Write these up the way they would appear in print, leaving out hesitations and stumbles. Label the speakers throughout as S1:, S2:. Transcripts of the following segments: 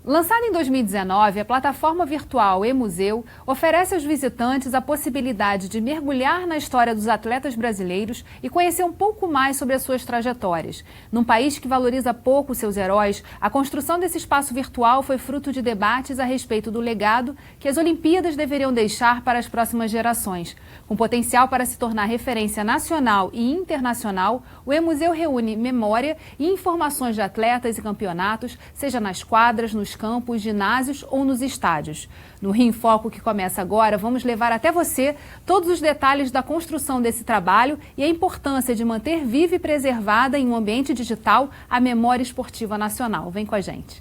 S1: Lançada em 2019, a plataforma virtual eMuseu oferece aos visitantes a possibilidade de mergulhar na história dos atletas brasileiros e conhecer um pouco mais sobre as suas trajetórias. Num país que valoriza pouco seus heróis, a construção desse espaço virtual foi fruto de debates a respeito do legado que as Olimpíadas deveriam deixar para as próximas gerações. Com potencial para se tornar referência nacional e internacional, o eMuseu reúne memória e informações de atletas e campeonatos, seja nas quadras, nos campos, ginásios ou nos estádios. No Rio em Foco, que começa agora, vamos levar até você todos os detalhes da construção desse trabalho e a importância de manter viva e preservada em um ambiente digital a memória esportiva nacional. Vem com a gente.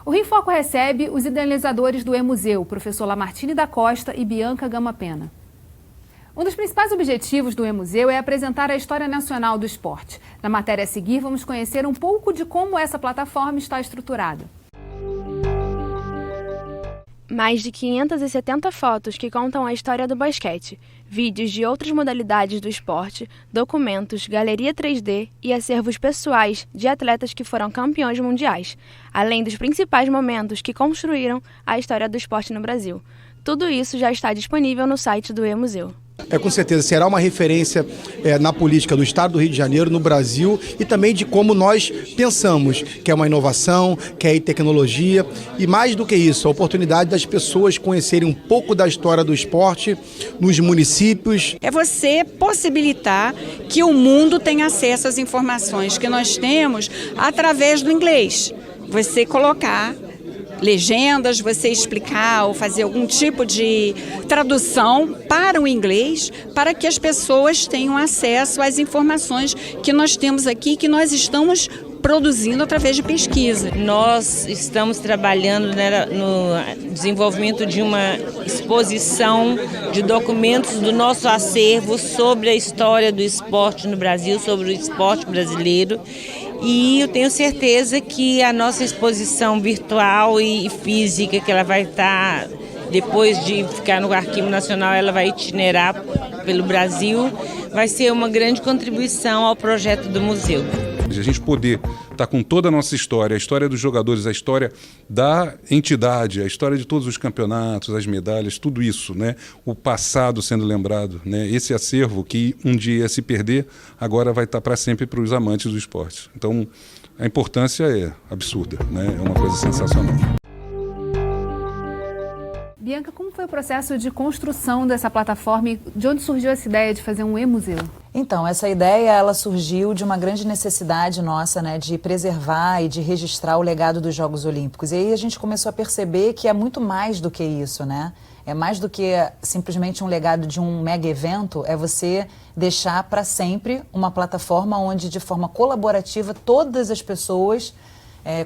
S1: O Rio em Foco recebe os idealizadores do eMuseu, professor Lamartine da Costa e Bianca Gama Pena. Um dos principais objetivos do eMuseu é apresentar a história nacional do esporte. Na matéria a seguir, vamos conhecer um pouco de como essa plataforma está estruturada.
S2: Mais de 570 fotos que contam a história do basquete, vídeos de outras modalidades do esporte, documentos, galeria 3D e acervos pessoais de atletas que foram campeões mundiais, além dos principais momentos que construíram a história do esporte no Brasil. Tudo isso já está disponível no site do eMuseu.
S3: Com certeza será uma referência na política do Estado do Rio de Janeiro, no Brasil, e também de como nós pensamos, que é uma inovação, que é tecnologia, e mais do que isso, a oportunidade das pessoas conhecerem um pouco da história do esporte nos municípios.
S4: É você possibilitar que o mundo tenha acesso às informações que nós temos através do inglês. Você colocar legendas, você explicar ou fazer algum tipo de tradução para o inglês, para que as pessoas tenham acesso às informações que nós temos aqui, que nós estamos produzindo através de pesquisa.
S5: Nós estamos trabalhando no desenvolvimento de uma exposição de documentos do nosso acervo sobre a história do esporte no Brasil, sobre o esporte brasileiro. E eu tenho certeza que a nossa exposição virtual e física, que ela vai estar, depois de ficar no Arquivo Nacional, ela vai itinerar pelo Brasil, vai ser uma grande contribuição ao projeto do museu.
S6: A gente poder estar com toda a nossa história, a história dos jogadores, a história da entidade, a história de todos os campeonatos, as medalhas, tudo isso, né? O passado sendo lembrado, né? Esse acervo que um dia ia se perder, agora vai estar para sempre para os amantes do esporte. Então, a importância é absurda, né? É uma coisa sensacional.
S1: Bianca, como foi o processo de construção dessa plataforma e de onde surgiu essa ideia de fazer um eMuseu?
S7: Então, essa ideia ela surgiu de uma grande necessidade nossa, né, de preservar e de registrar o legado dos Jogos Olímpicos. E aí a gente começou a perceber que é muito mais do que isso, né? É mais do que simplesmente um legado de um mega evento, é você deixar para sempre uma plataforma onde, de forma colaborativa, todas as pessoas,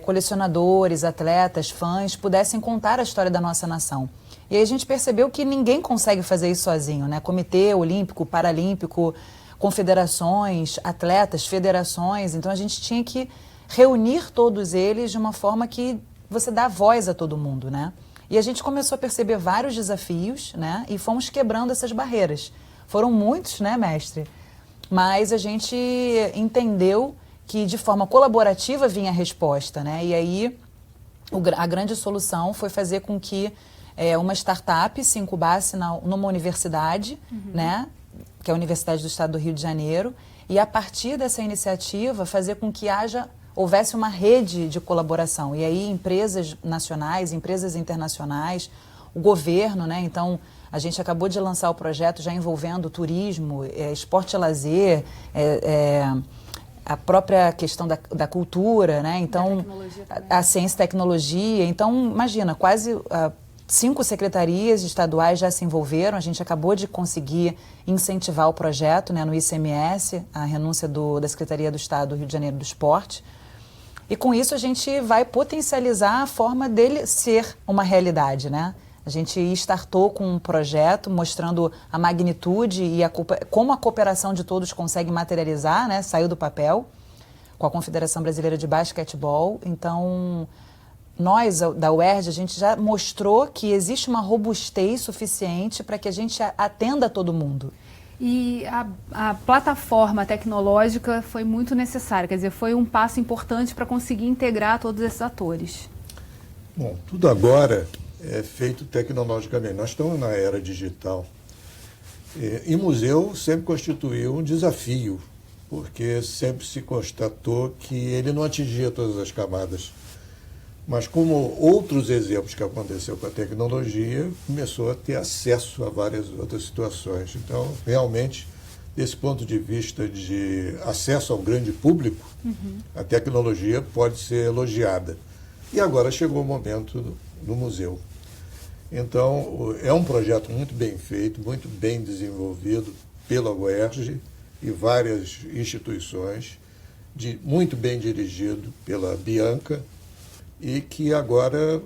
S7: colecionadores, atletas, fãs, pudessem contar a história da nossa nação. E aí a gente percebeu que ninguém consegue fazer isso sozinho, né? Comitê Olímpico, Paralímpico, confederações, atletas, federações. Então a gente tinha que reunir todos eles de uma forma que você dá voz a todo mundo, né? E a gente começou a perceber vários desafios, né? E fomos quebrando essas barreiras. Foram muitos, né, mestre? Mas a gente entendeu que de forma colaborativa vinha a resposta, né? E aí a grande solução foi fazer com que uma startup se incubasse numa universidade, né? Que é a Universidade do Estado do Rio de Janeiro, e a partir dessa iniciativa fazer com que houvesse uma rede de colaboração. E aí empresas nacionais, empresas internacionais, o governo, né? Então a gente acabou de lançar o projeto já envolvendo turismo, esporte e lazer, a própria questão da cultura, né? Então, a ciência e tecnologia. Então, imagina, quase 5 secretarias estaduais já se envolveram. A gente acabou de conseguir incentivar o projeto, né, no ICMS, a renúncia da Secretaria do Estado do Rio de Janeiro do Esporte. E com isso a gente vai potencializar a forma dele ser uma realidade, né? A gente startou com um projeto mostrando a magnitude e como a cooperação de todos consegue materializar, né? Saiu do papel. com a Confederação Brasileira de Basquetebol. Então, nós, da UERJ, a gente já mostrou que existe uma robustez suficiente para que a gente atenda todo mundo.
S1: E a plataforma tecnológica foi muito necessária, quer dizer, foi um passo importante para conseguir integrar todos esses atores.
S8: Bom, tudo agora é feito tecnologicamente. Nós estamos na era digital. E museu sempre constituiu um desafio, porque sempre se constatou que ele não atingia todas as camadas. Mas como outros exemplos que aconteceu com a tecnologia, começou a ter acesso a várias outras situações. Então, realmente, desse ponto de vista de acesso ao grande público, a tecnologia pode ser elogiada. E agora chegou o momento do museu. Então, é um projeto muito bem feito, muito bem desenvolvido pela UERJ e várias instituições, muito bem dirigido pela Bianca, e que agora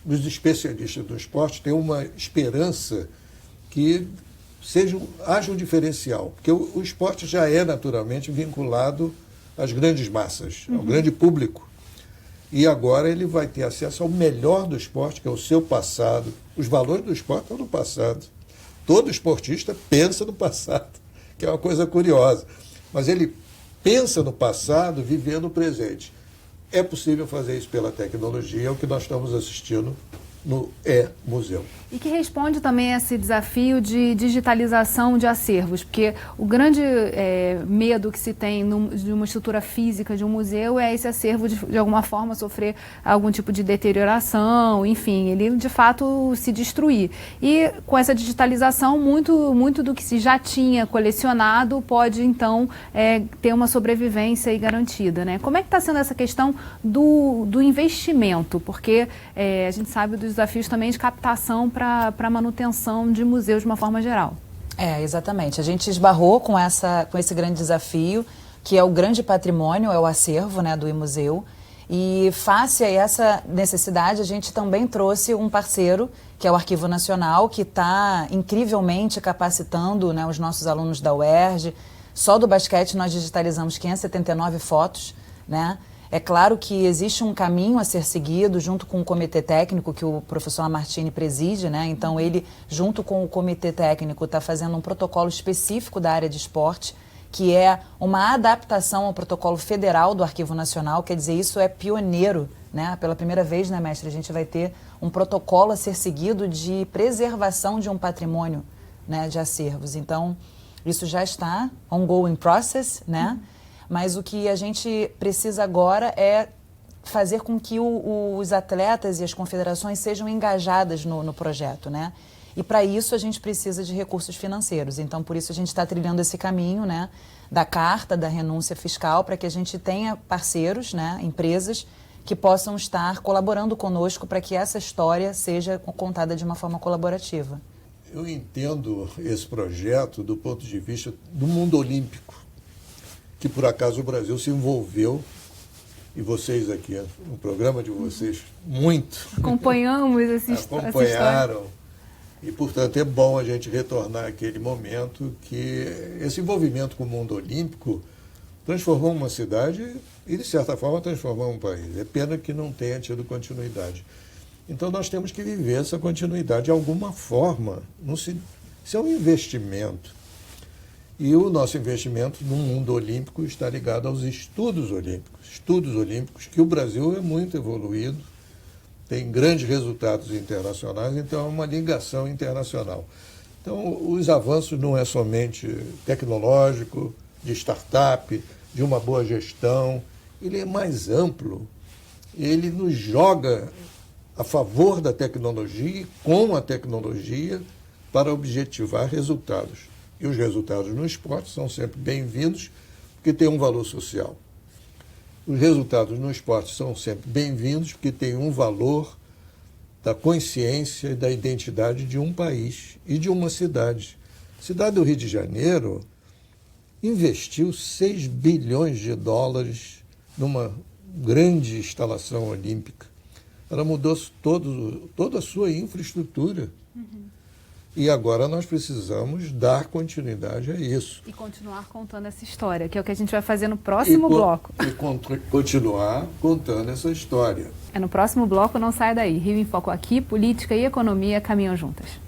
S8: os especialistas do esporte têm uma esperança que haja um diferencial, porque o esporte já é naturalmente vinculado às grandes massas, ao grande público, e agora ele vai ter acesso ao melhor do esporte, que é o seu passado. Os valores do esporte estão no passado. Todo esportista pensa no passado, que é uma coisa curiosa, mas ele pensa no passado vivendo o presente. É possível fazer isso pela tecnologia, é o que nós estamos assistindo no E-Museu.
S1: E que responde também a esse desafio de digitalização de acervos, porque o grande medo que se tem de uma estrutura física de um museu é esse acervo de alguma forma sofrer algum tipo de deterioração, enfim, ele de fato se destruir. E com essa digitalização, muito do que se já tinha colecionado pode então ter uma sobrevivência aí garantida, né? Como é que está sendo essa questão do investimento? Porque a gente sabe dos desafios também de captação para a manutenção de museus de uma forma geral.
S7: Exatamente. A gente esbarrou com esse grande desafio, que é o grande patrimônio, é o acervo, né, do E-Museu. E face a essa necessidade, a gente também trouxe um parceiro, que é o Arquivo Nacional, que está incrivelmente capacitando, né, os nossos alunos da UERJ. Só do basquete nós digitalizamos 579 fotos, né? É claro que existe um caminho a ser seguido junto com o comitê técnico que o professor Lamartine preside, né? Então ele, junto com o comitê técnico, está fazendo um protocolo específico da área de esporte, que é uma adaptação ao protocolo federal do Arquivo Nacional, quer dizer, isso é pioneiro, né? Pela primeira vez, né, mestre, a gente vai ter um protocolo a ser seguido de preservação de um patrimônio, né, de acervos. Então, isso já está ongoing process, né? Mas o que a gente precisa agora é fazer com que os atletas e as confederações sejam engajadas no projeto, né? E para isso a gente precisa de recursos financeiros. Então, por isso a gente está trilhando esse caminho, né, da carta, da renúncia fiscal, para que a gente tenha parceiros, né, empresas que possam estar colaborando conosco para que essa história seja contada de uma forma colaborativa.
S8: Eu entendo esse projeto do ponto de vista do mundo olímpico, que por acaso o Brasil se envolveu, e vocês aqui, no programa de vocês, muito.
S1: Acompanhamos essa história.
S8: Acompanharam, e portanto é bom a gente retornar àquele momento que esse envolvimento com o mundo olímpico transformou uma cidade e de certa forma transformou um país. É pena que não tenha tido continuidade. Então nós temos que viver essa continuidade de alguma forma. Isso é um investimento. E o nosso investimento no mundo olímpico está ligado aos estudos olímpicos, que o Brasil é muito evoluído, tem grandes resultados internacionais, então é uma ligação internacional. Então, os avanços não é somente tecnológico, de startup, de uma boa gestão, ele é mais amplo, ele nos joga a favor da tecnologia e com a tecnologia para objetivar resultados. E os resultados no esporte são sempre bem-vindos, porque tem um valor social. Os resultados no esporte são sempre bem-vindos, porque tem um valor da consciência e da identidade de um país e de uma cidade. A cidade do Rio de Janeiro investiu 6 bilhões de dólares numa grande instalação olímpica. Ela mudou toda a sua infraestrutura. E agora nós precisamos dar continuidade a isso.
S1: E continuar contando essa história, que é o que a gente vai fazer no próximo bloco.
S8: E continuar contando essa história.
S1: No próximo bloco, não saia daí. Rio em Foco aqui, política e economia caminham juntas.